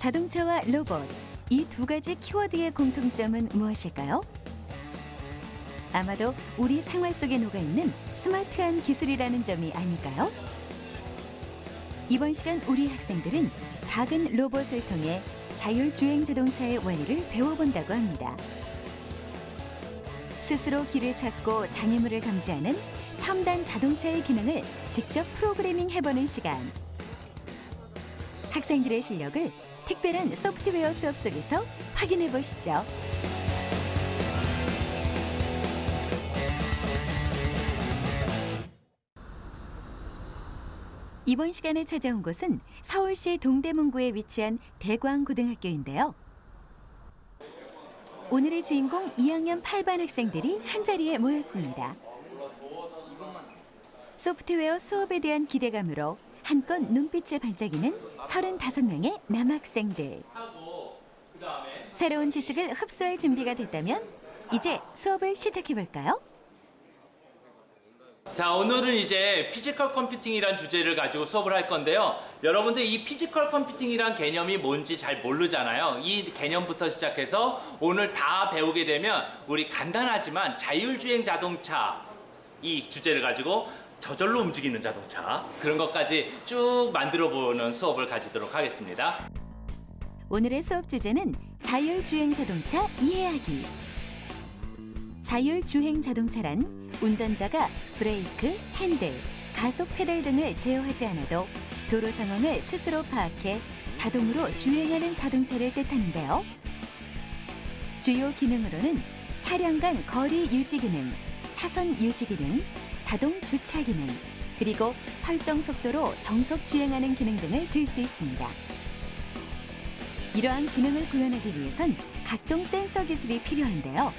자동차와 로봇, 이 두 가지 키워드의 공통점은 무엇일까요? 아마도 우리 생활 속에 녹아있는 스마트한 기술이라는 점이 아닐까요? 이번 시간 우리 학생들은 작은 로봇을 통해 자율주행 자동차의 원리를 배워본다고 합니다. 스스로 길을 찾고 장애물을 감지하는 첨단 자동차의 기능을 직접 프로그래밍 해보는 시간. 학생들의 실력을 특별한 소프트웨어 수업 속에서 확인해 보시죠. 이번 시간에 찾아온 곳은 서울시 동대문구에 위치한 대광고등학교인데요. 오늘의 주인공 2학년 8반 학생들이 한자리에 모였습니다. 소프트웨어 수업에 대한 기대감으로 한껏 눈빛을 반짝이는 35명의 남학생들. 새로운 지식을 흡수할 준비가 됐다면 이제 수업을 시작해볼까요? 자, 오늘은 이제 피지컬 컴퓨팅이란 주제를 가지고 수업을 할 건데요. 여러분들 이 피지컬 컴퓨팅이란 개념이 뭔지 잘 모르잖아요. 이 개념부터 시작해서 오늘 다 배우게 되면 우리 간단하지만 자율주행 자동차 이 주제를 가지고 저절로 움직이는 자동차 그런 것까지 쭉 만들어 보는 수업을 가지도록 하겠습니다. 오늘의 수업 주제는 자율주행 자동차 이해하기. 자율주행 자동차란 운전자가 브레이크, 핸들, 가속 페달 등을 제어하지 않아도 도로 상황을 스스로 파악해 자동으로 주행하는 자동차를 뜻하는데요. 주요 기능으로는 차량 간 거리 유지 기능, 차선 유지 기능, 자동 주차 기능, 그리고 설정 속도로 정속 주행하는 기능 등을 들 수 있습니다. 이러한 기능을 구현하기 위해선 각종 센서 기술이 필요한데요.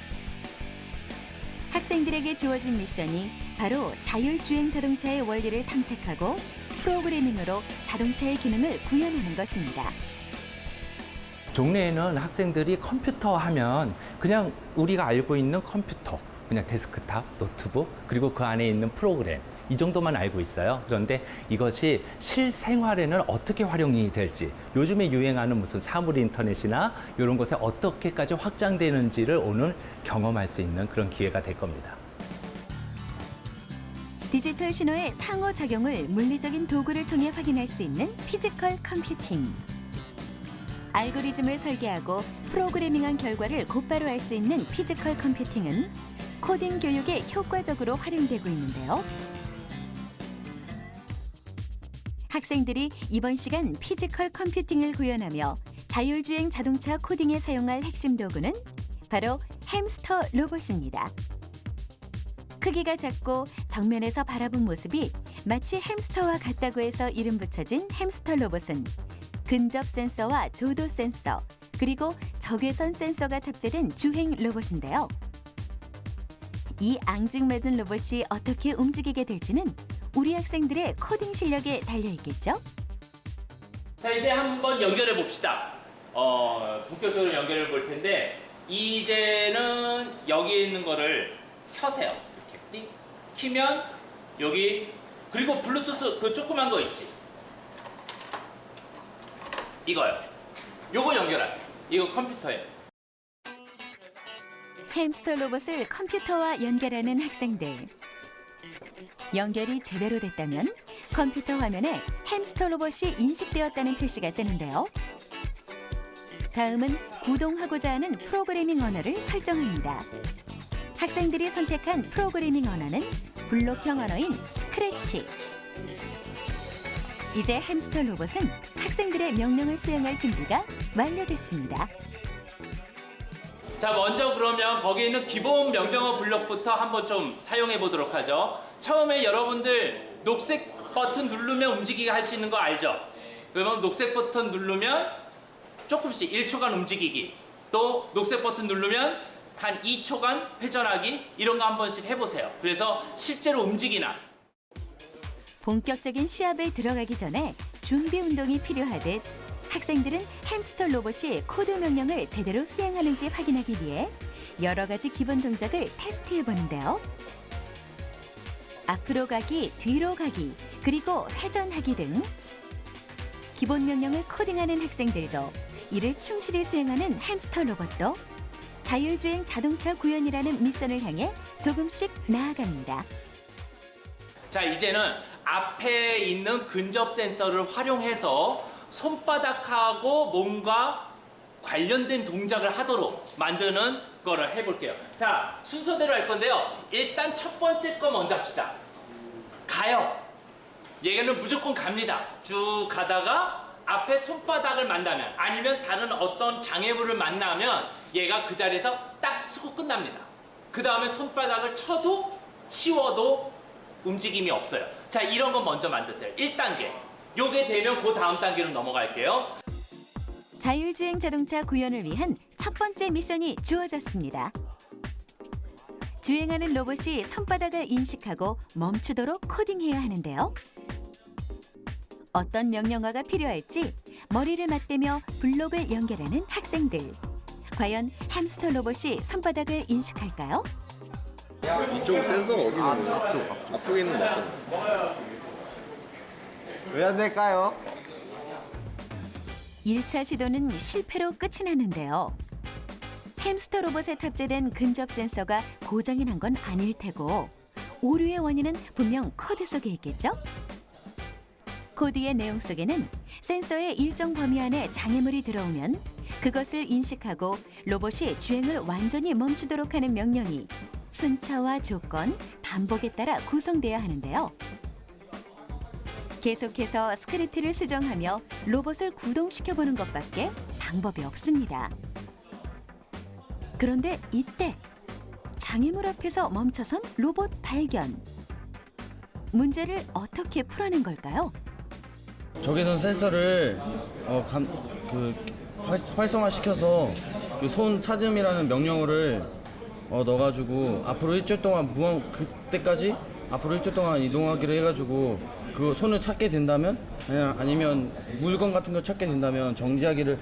학생들에게 주어진 미션이 바로 자율주행 자동차의 원리를 탐색하고 프로그래밍으로 자동차의 기능을 구현하는 것입니다. 종래에는 학생들이 컴퓨터 하면 그냥 우리가 알고 있는 컴퓨터, 그냥 데스크탑, 노트북, 그리고 그 안에 있는 프로그램 이 정도만 알고 있어요. 그런데 이것이 실생활에는 어떻게 활용이 될지, 요즘에 유행하는 무슨 사물 인터넷이나 이런 곳에 어떻게까지 확장되는지를 오늘 경험할 수 있는 그런 기회가 될 겁니다. 디지털 신호의 상호작용을 물리적인 도구를 통해 확인할 수 있는 피지컬 컴퓨팅. 알고리즘을 설계하고 프로그래밍한 결과를 곧바로 알 수 있는 피지컬 컴퓨팅은 코딩 교육에 효과적으로 활용되고 있는데요. 학생들이 이번 시간 피지컬 컴퓨팅을 구현하며 자율주행 자동차 코딩에 사용할 핵심 도구는 바로 햄스터 로봇입니다. 크기가 작고 정면에서 바라본 모습이 마치 햄스터와 같다고 해서 이름 붙여진 햄스터 로봇은 근접 센서와 조도 센서, 그리고 적외선 센서가 탑재된 주행 로봇인데요. 이 앙증맞은 로봇이 어떻게 움직이게 될지는 우리 학생들의 코딩 실력에 달려있겠죠? 자, 이제 한번 연결해 봅시다. 본격적으로 연결해 볼 텐데 이제는 여기 있는 거를 켜세요. 이렇게 띵 키면 여기, 그리고 블루투스 그 조그만 거 있지? 이거요. 요거 연결하세요. 이거 컴퓨터예요. 햄스터 로봇을 컴퓨터와 연결하는 학생들. 연결이 제대로 됐다면 컴퓨터 화면에 햄스터 로봇이 인식되었다는 표시가 뜨는데요. 다음은 구동하고자 하는 프로그래밍 언어를 설정합니다. 학생들이 선택한 프로그래밍 언어는 블록형 언어인 스크래치. 이제 햄스터 로봇은 학생들의 명령을 수행할 준비가 완료됐습니다. 자, 먼저 그러면 거기에 있는 기본 명령어 블록부터 한번 좀 사용해 보도록 하죠. 처음에 여러분들 녹색 버튼 누르면 움직이게 할 수 있는 거 알죠? 그러면 녹색 버튼 누르면 조금씩 1초간 움직이기, 또 녹색 버튼 누르면 한 2초간 회전하기, 이런 거 한 번씩 해보세요. 그래서 실제로 움직이나. 본격적인 시합에 들어가기 전에 준비 운동이 필요하듯 학생들은 햄스터 로봇이 코드 명령을 제대로 수행하는지 확인하기 위해 여러 가지 기본 동작을 테스트해 보는데요. 앞으로 가기, 뒤로 가기, 그리고 회전하기 등 기본 명령을 코딩하는 학생들도 이를 충실히 수행하는 햄스터 로봇도 자율주행 자동차 구현이라는 미션을 향해 조금씩 나아갑니다. 자, 이제는 앞에 있는 근접 센서를 활용해서 손바닥하고 몸과 관련된 동작을 하도록 만드는 거를 해볼게요. 자, 순서대로 할 건데요. 일단 첫 번째 거 먼저 합시다. 가요. 얘는 무조건 갑니다. 쭉 가다가 앞에 손바닥을 만나면 아니면 다른 어떤 장애물을 만나면 얘가 그 자리에서 딱 쓰고 끝납니다. 그 다음에 손바닥을 쳐도 치워도 움직임이 없어요. 자, 이런 거 먼저 만드세요. 1단계. 요게 되면 그 다음 단계로 넘어갈게요. 자율주행 자동차 구현을 위한 첫 번째 미션이 주어졌습니다. 주행하는 로봇이 손바닥을 인식하고 멈추도록 코딩해야 하는데요. 어떤 명령어가 필요할지 머리를 맞대며 블록을 연결하는 학생들. 과연 햄스터 로봇이 손바닥을 인식할까요? 이쪽 센서가 어디 있는 거야? 앞쪽에 있는 거 맞잖아. 왜 안 될까요? 1차 시도는 실패로 끝이 났는데요. 햄스터 로봇에 탑재된 근접 센서가 고장이 난 건 아닐 테고 오류의 원인은 분명 코드 속에 있겠죠? 코드의 내용 속에는 센서의 일정 범위 안에 장애물이 들어오면 그것을 인식하고 로봇이 주행을 완전히 멈추도록 하는 명령이 순차와 조건, 반복에 따라 구성돼야 하는데요. 계속해서 스크립트를 수정하며 로봇을 구동시켜보는 것밖에 방법이 없습니다. 그런데 이때 장애물 앞에서 멈춰선 로봇 발견. 문제를 어떻게 풀어낸 걸까요? 적외선 센서를 활성화시켜서 그 손 찾음이라는 명령어를 넣어가지고 앞으로 일주일 동안 그때까지 앞으로 일주일 동안 이동하기로 해가지고 그 손을 찾게 된다면 아니면 물건 같은 거 찾게 된다면 정지하기를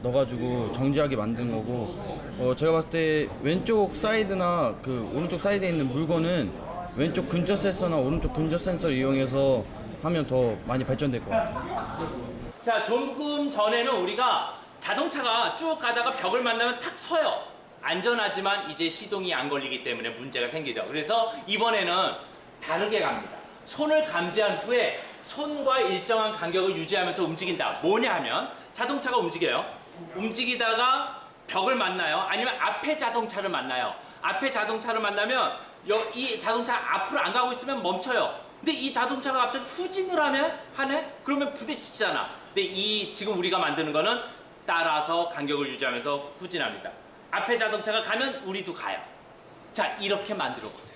넣어가지고 정지하게 만든 거고 제가 봤을 때 왼쪽 사이드나 그 오른쪽 사이드에 있는 물건은 왼쪽 근접 센서나 오른쪽 근접 센서를 이용해서 하면 더 많이 발전될 것 같아요. 자, 조금 전에는 우리가 자동차가 쭉 가다가 벽을 만나면 탁 서요. 안전하지만 이제 시동이 안 걸리기 때문에 문제가 생기죠. 그래서 이번에는 다르게 갑니다. 손을 감지한 후에 손과 일정한 간격을 유지하면서 움직인다. 뭐냐 하면 자동차가 움직여요. 움직이다가 벽을 만나요. 아니면 앞에 자동차를 만나요. 앞에 자동차를 만나면 이 자동차 앞으로 안 가고 있으면 멈춰요. 근데 이 자동차가 갑자기 후진을 하네? 그러면 부딪히잖아. 근데 지금 우리가 만드는 거는 따라서 간격을 유지하면서 후진합니다. 앞에 자동차가 가면 우리도 가요. 자, 이렇게 만들어 보세요.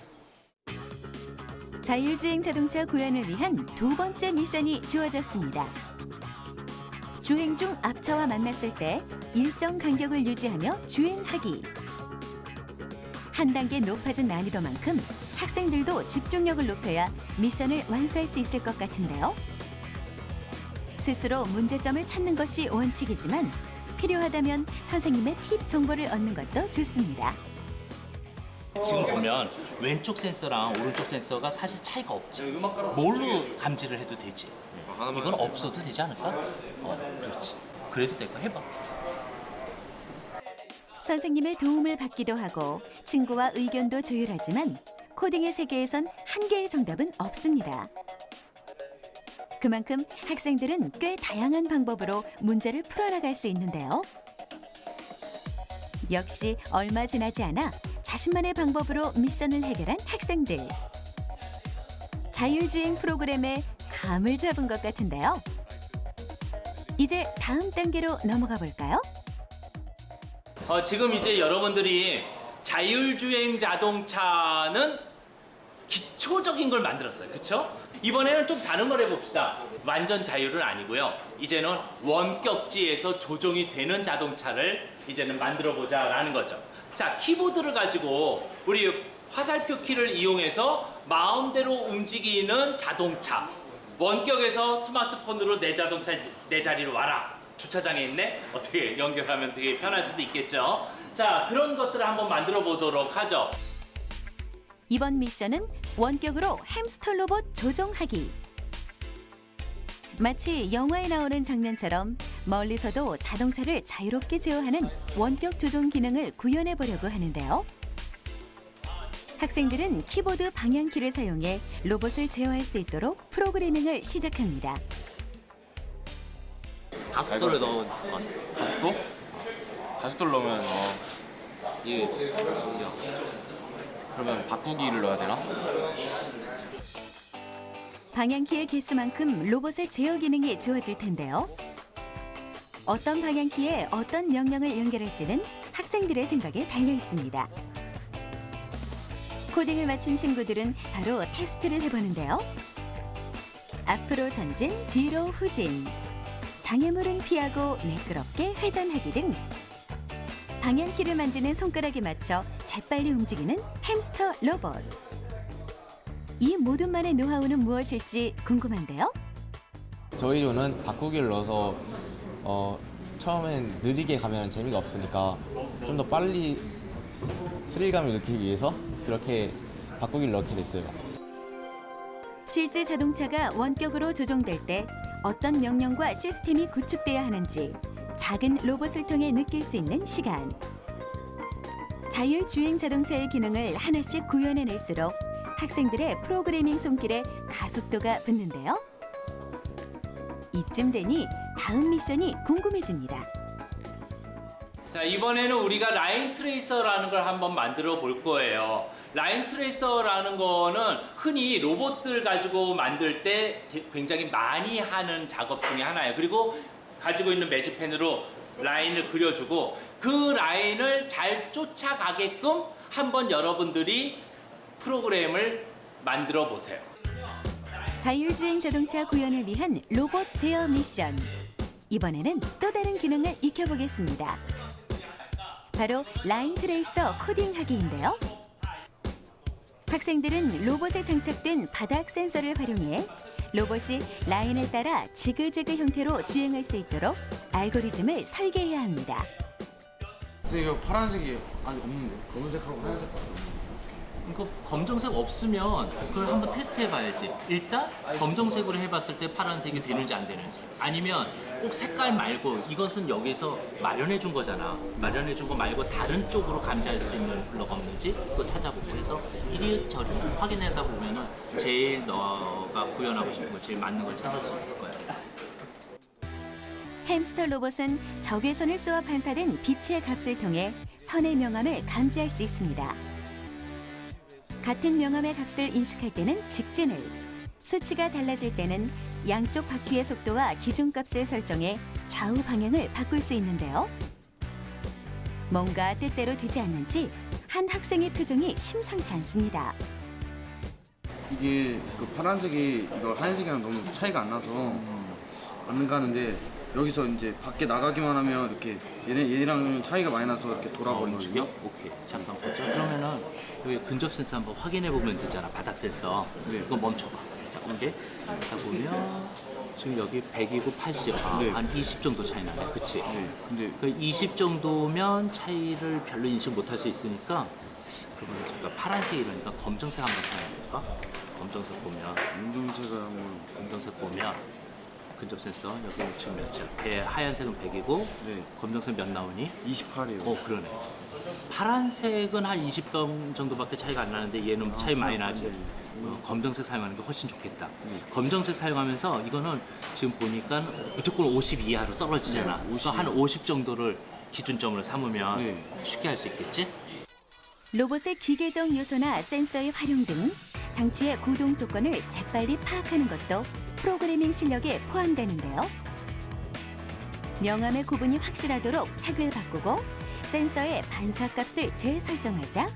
자율주행 자동차 구현을 위한 두 번째 미션이 주어졌습니다. 주행 중 앞차와 만났을 때 일정 간격을 유지하며 주행하기. 한 단계 높아진 난이도만큼 학생들도 집중력을 높여야 미션을 완수할 수 있을 것 같은데요. 스스로 문제점을 찾는 것이 원칙이지만 필요하다면 선생님의 팁 정보를 얻는 것도 좋습니다. 지금 보면 왼쪽 센서랑 오른쪽 센서가 사실 차이가 없지. 뭘로 감지를 해도 되지. 이건 없어도 되지 않을까? 그렇지. 그래도 될 거 해봐. 선생님의 도움을 받기도 하고 친구와 의견도 조율하지만 코딩의 세계에선 한 개의 정답은 없습니다. 그만큼 학생들은 꽤 다양한 방법으로 문제를 풀어나갈 수 있는데요. 역시 얼마 지나지 않아 자신만의 방법으로 미션을 해결한 학생들. 자율주행 프로그램에 감을 잡은 것 같은데요. 이제 다음 단계로 넘어가 볼까요? 지금 이제 여러분들이 자율주행 자동차는 기초적인 걸 만들었어요. 그쵸? 이번에는 좀 다른 걸 해봅시다. 완전 자율은 아니고요. 이제는 원격지에서 조종이 되는 자동차를 이제는 만들어보자 라는 거죠. 자, 키보드를 가지고 우리 화살표 키를 이용해서 마음대로 움직이는 자동차. 원격에서 스마트폰으로 내 자동차 내 자리로 와라. 주차장에 있네? 어떻게 연결하면 되게 편할 수도 있겠죠. 자, 그런 것들을 한번 만들어 보도록 하죠. 이번 미션은 원격으로 햄스터 로봇 조종하기. 마치 영화에 나오는 장면처럼 멀리서도 자동차를 자유롭게 제어하는 원격 조종 기능을 구현해 보려고 하는데요. 학생들은 키보드 방향키를 사용해 로봇을 제어할 수 있도록 프로그래밍을 시작합니다. 가속도를 넣은 건 가속도? 가속도를 넣으면 이게 저기요. 그러면 바꾸기를 넣어야 되나? 방향키의 개수만큼 로봇의 제어 기능이 주어질 텐데요. 어떤 방향키에 어떤 명령을 연결할지는 학생들의 생각에 달려 있습니다. 코딩을 마친 친구들은 바로 테스트를 해보는데요. 앞으로 전진, 뒤로 후진, 장애물은 피하고 매끄럽게 회전하기 등 방향키를 만지는 손가락에 맞춰 재빨리 움직이는 햄스터 로봇. 이 모든만의 노하우는 무엇일지 궁금한데요. 저희 조는 바꾸기를 넣어서 처음엔 느리게 가면 재미가 없으니까 좀 더 빨리 스릴감을 느끼기 위해서 그렇게 바꾸기를 넣게 됐어요. 실제 자동차가 원격으로 조종될 때 어떤 명령과 시스템이 구축돼야 하는지 작은 로봇을 통해 느낄 수 있는 시간. 자율주행 자동차의 기능을 하나씩 구현해낼수록 학생들의 프로그래밍 손길에 가속도가 붙는데요. 이쯤 되니 다음 미션이 궁금해집니다. 자, 이번에는 우리가 라인 트레이서라는 걸 한번 만들어 볼 거예요. 라인 트레이서라는 거는 흔히 로봇들 가지고 만들 때 굉장히 많이 하는 작업 중에 하나예요. 그리고 가지고 있는 매직펜으로 라인을 그려주고 그 라인을 잘 쫓아가게끔 한번 여러분들이 프로그램을 만들어 보세요. 자율주행 자동차 구현을 위한 로봇 제어 미션. 이번에는 또 다른 기능을 익혀보겠습니다. 바로 라인 트레이서 코딩하기인데요. 학생들은 로봇에 장착된 바닥 센서를 활용해 로봇이 라인을 따라 지그재그 형태로 주행할 수 있도록 알고리즘을 설계해야 합니다. 이거 파란색이 아직 없는데 검은색하고 하얀색. 이거 검정색 없으면 그걸 한번 테스트 해봐야지. 일단 검정색으로 해봤을 때 파란색이 되는지 안 되는지, 아니면 꼭 색깔 말고 이것은 여기서 마련해 준 거잖아. 마련해 준 거 말고 다른 쪽으로 감지할 수 있는 블럭 없는지 또 찾아보고 해서 이리저리 확인하다 보면은 제일 너가 구현하고 싶은 거, 제일 맞는 걸 찾을 수 있을 거야. 햄스터 로봇은 적외선을 쏘아 반사된 빛의 값을 통해 선의 명암을 감지할 수 있습니다. 같은 명암의 값을 인식할 때는 직진을, 수치가 달라질 때는 양쪽 바퀴의 속도와 기준값을 설정해 좌우 방향을 바꿀 수 있는데요. 뭔가 뜻대로 되지 않는지 한 학생의 표정이 심상치 않습니다. 이게 그 파란색이 이거 하얀색이랑 너무 차이가 안 나서 안 가는데 여기서 이제 밖에 나가기만 하면 이렇게 얘랑 차이가 많이 나서 이렇게 돌아버리거든요. 오케이. 잠깐 보자. 그러면은 여기 근접 센서 한번 확인해 보면 되잖아. 바닥 센서. 네. 이거 멈춰봐. 자, 오케이. 자, 보면 지금 여기 100이고 80. 네. 한 20 정도 차이 나네. 그치? 네. 근데 그 20 정도면 차이를 별로 인식 못 할 수 있으니까 그러면 잠깐 파란색 이러니까 검정색 한번 찾아볼까? 검정색 보면 운동체가 뭐 검정색 보면 근접 센서 여기 지금 몇이야? 하얀색은 100이고 네. 검정색 몇 나오니? 28이에요. 그러네. 파란색은 한 20점 정도밖에 차이가 안 나는데 얘는 차이 많이 나지. 네. 검정색 사용하는 게 훨씬 좋겠다. 네. 검정색 사용하면서 이거는 지금 보니까 무조건 50 이하로 떨어지잖아. 네, 그러니까 한 50 정도를 기준점으로 삼으면 네. 쉽게 할 수 있겠지? 로봇의 기계적 요소나 센서의 활용 등 장치의 구동 조건을 재빨리 파악하는 것도 프로그래밍 실력에 포함되는데요. 명암의 구분이 확실하도록 색을 바꾸고 센서의 반사값을 재설정하자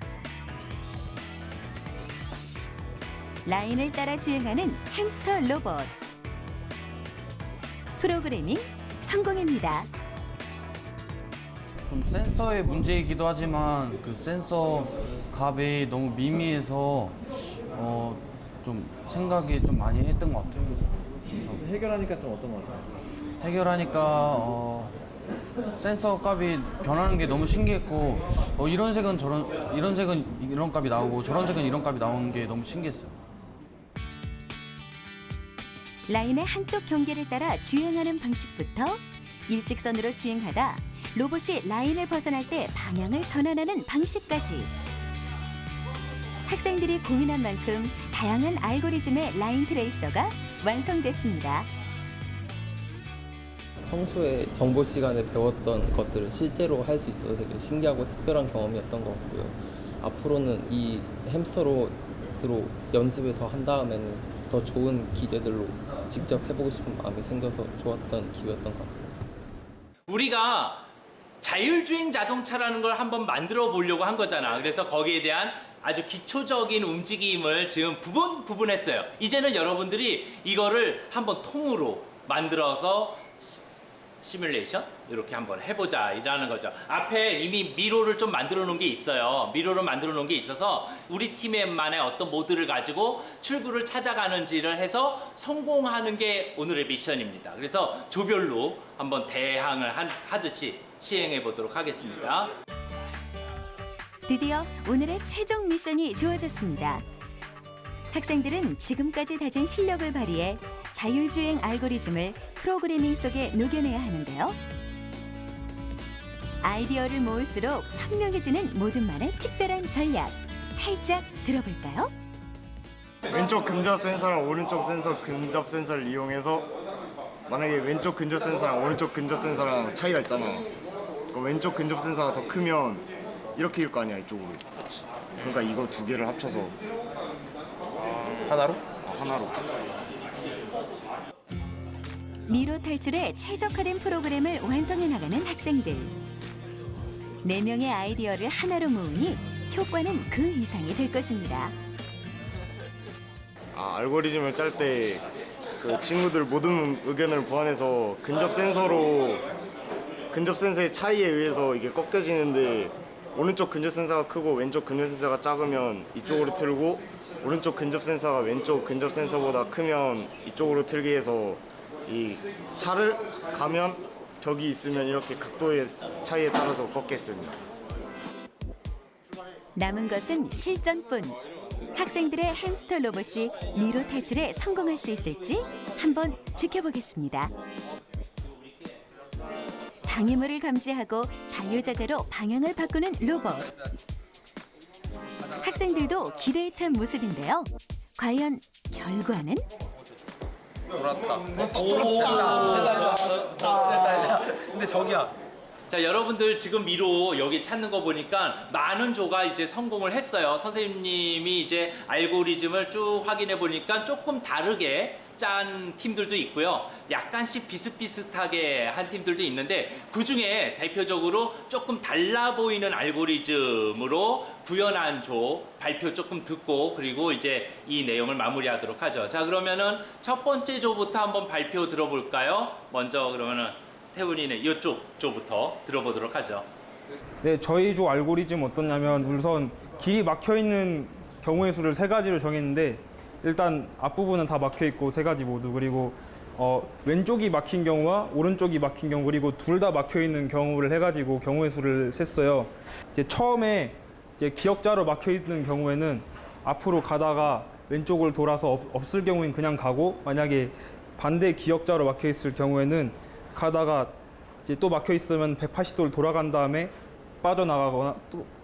라인을 따라 주행하는 햄스터 로봇. 프로그래밍 성공입니다. 좀 센서의 문제이기도 하지만 그 센서 값이 너무 미미해서 좀 생각이 좀 많이 했던 것 같아요. 해결하니까 좀 어떤 것 같아요? 해결하니까 센서 값이 변하는 게 너무 신기했고 이런 색은 이런 색은 이런 값이 나오고 저런 색은 이런 값이 나오는 게 너무 신기했어요. 라인의 한쪽 경계를 따라 주행하는 방식부터 일직선으로 주행하다 로봇이 라인을 벗어날 때 방향을 전환하는 방식까지 학생들이 고민한 만큼 다양한 알고리즘의 라인 트레이서가 완성됐습니다. 평소에 정보 시간에 배웠던 것들을 실제로 할 수 있어서 되게 신기하고 특별한 경험이었던 것 같고요. 앞으로는 이 햄스터롯으로 연습을 더 한 다음에는 더 좋은 기계들로 직접 해보고 싶은 마음이 생겨서 좋았던 기회였던 것 같습니다. 우리가 자율주행 자동차라는 걸 한번 만들어 보려고 한 거잖아. 그래서 거기에 대한 아주 기초적인 움직임을 지금 부분했어요. 이제는 여러분들이 이거를 한번 통으로 만들어서 시뮬레이션 이렇게 한번 해보자 이라는 거죠. 앞에 이미 미로를 좀 만들어 놓은 게 있어요. 미로를 만들어 놓은 게 있어서 우리 팀만의 어떤 모드를 가지고 출구를 찾아가는지를 해서 성공하는 게 오늘의 미션입니다. 그래서 조별로 한번 대항을 하듯이 시행해 보도록 하겠습니다. 드디어 오늘의 최종 미션이 주어졌습니다. 학생들은 지금까지 다진 실력을 발휘해 자율주행 알고리즘을 프로그래밍 속에 녹여내야 하는데요. 아이디어를 모을수록 선명해지는 모든만의 특별한 전략, 살짝 들어볼까요? 왼쪽 근접 센서랑 오른쪽 센서 근접 센서를 이용해서 만약에 왼쪽 근접 센서랑 오른쪽 근접 센서랑 차이가 있잖아. 그러니까 왼쪽 근접 센서가 더 크면 이렇게 일 거 아니야, 이쪽으로. 그러니까 이거 두 개를 합쳐서 하나로? 하나로. 미로 탈출에 최적화된 프로그램을 완성해 나가는 학생들. 4명의 아이디어를 하나로 모으니 효과는 그 이상이 될 것입니다. 알고리즘을 짤 때 그 친구들 모든 의견을 보완해서 근접 센서의 차이에 의해서 이게 꺾여지는데 오른쪽 근접 센서가 크고 왼쪽 근접 센서가 작으면 이쪽으로 틀고 오른쪽 근접 센서가 왼쪽 근접 센서보다 크면 이쪽으로 틀게 해서 이 차를 가면 벽이 있으면 이렇게 각도의 차이에 따라서 꺾겠습니다. 남은 것은 실전뿐. 학생들의 햄스터 로봇이 미로 탈출에 성공할 수 있을지 한번 지켜보겠습니다. 장애물을 감지하고 자유자재로 방향을 바꾸는 로봇. 학생들도 기대에 찬 모습인데요. 과연 결과는? 근데 저기야. 자, 여러분들 지금 미로 여기 찾는 거 보니까 많은 조가 이제 성공을 했어요. 선생님이 이제 알고리즘을 쭉 확인해 보니까 조금 다르게 짠 팀들도 있고요. 약간씩 비슷비슷하게 한 팀들도 있는데 그중에 대표적으로 조금 달라 보이는 알고리즘으로 구현한 조 발표 조금 듣고 그리고 이제 이 내용을 마무리하도록 하죠. 자, 그러면은 첫 번째 조부터 한번 발표 들어볼까요? 먼저 그러면은 태훈이는 이쪽 조부터 들어보도록 하죠. 네, 저희 조 알고리즘 어떠냐면 우선 길이 막혀 있는 경우의 수를 3가지로 정했는데 일단 앞부분은 다 막혀 있고 3가지 모두 그리고 왼쪽이 막힌 경우와 오른쪽이 막힌 경우 그리고 둘 다 막혀 있는 경우를 해가지고 경우의 수를 셌어요. 이제 처음에 이제 기역자로 막혀 있는 경우에는 앞으로 가다가 왼쪽을 돌아서 없을 경우엔 그냥 가고 만약에 반대 기역자로 막혀 있을 경우에는 가다가 이제 또 막혀 있으면 180도를 돌아간 다음에 빠져나가거나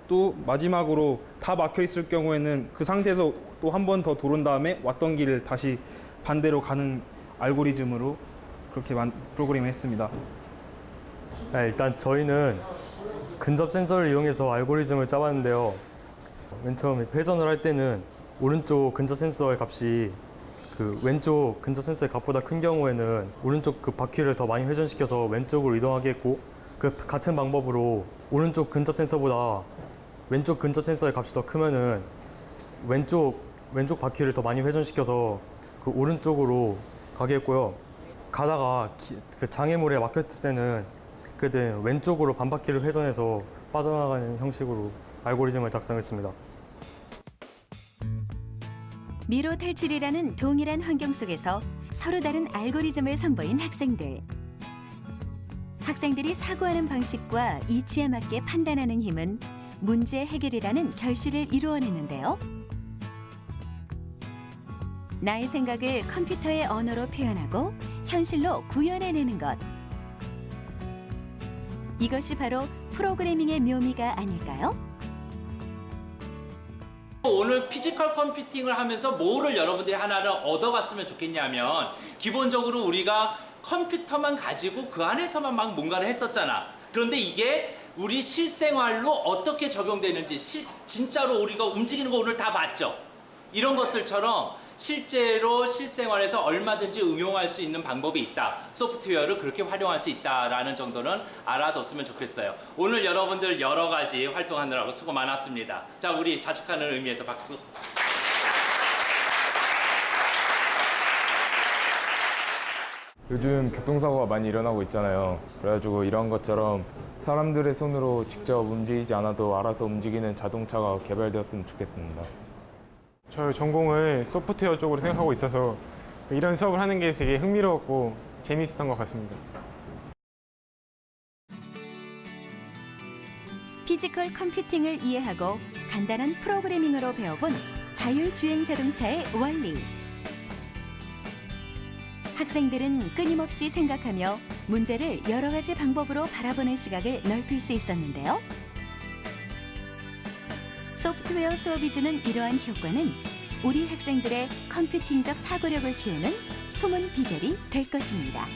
또 마지막으로 다 막혀 있을 경우에는 그 상태에서 또 한 번 더 돌은 다음에 왔던 길을 다시 반대로 가는 알고리즘으로 그렇게 프로그램했습니다. 일단 저희는 근접 센서를 이용해서 알고리즘을 짜봤는데요. 맨 처음에 회전을 할 때는 오른쪽 근접 센서의 값이 그 왼쪽 근접 센서의 값보다 큰 경우에는 오른쪽 그 바퀴를 더 많이 회전시켜서 왼쪽으로 이동하게 했고 그 같은 방법으로 오른쪽 근접 센서보다 왼쪽 근접 센서의 값이 더 크면은 왼쪽 바퀴를 더 많이 회전시켜서 그 오른쪽으로 가게 했고요. 가다가 그 장애물에 막혔을 때는 그때 왼쪽으로 반바퀴를 회전해서 빠져나가는 형식으로 알고리즘을 작성했습니다. 미로 탈출이라는 동일한 환경 속에서 서로 다른 알고리즘을 선보인 학생들. 학생들이 사고하는 방식과 이치에 맞게 판단하는 힘은 문제 해결이라는 결실을 이루어냈는데요. 나의 생각을 컴퓨터의 언어로 표현하고 현실로 구현해내는 것. 이것이 바로 프로그래밍의 묘미가 아닐까요? 오늘 피지컬 컴퓨팅을 하면서 뭐를 여러분들이 하나를 얻어갔으면 좋겠냐면 기본적으로 우리가 컴퓨터만 가지고 그 안에서만 막 뭔가를 했었잖아. 그런데 이게 우리 실생활로 어떻게 적용되는지 진짜로 우리가 움직이는 거 오늘 다 봤죠? 이런 것들처럼 실제로 실생활에서 얼마든지 응용할 수 있는 방법이 있다. 소프트웨어를 그렇게 활용할 수 있다라는 정도는 알아뒀으면 좋겠어요. 오늘 여러분들 여러 가지 활동하느라고 수고 많았습니다. 자, 우리 자축하는 의미에서 박수. 요즘 교통사고가 많이 일어나고 있잖아요. 그래가지고 이런 것처럼 사람들의 손으로 직접 움직이지 않아도 알아서 움직이는 자동차가 개발되었으면 좋겠습니다. 저희 전공을 소프트웨어 쪽으로 생각하고 있어서 이런 수업을 하는 게 되게 흥미로웠고 재미있었던 것 같습니다. 피지컬 컴퓨팅을 이해하고 간단한 프로그래밍으로 배워본 자율주행 자동차의 원리. 학생들은 끊임없이 생각하며 문제를 여러 가지 방법으로 바라보는 시각을 넓힐 수 있었는데요. 소프트웨어 수업이 주는 이러한 효과는 우리 학생들의 컴퓨팅적 사고력을 키우는 숨은 비결이 될 것입니다.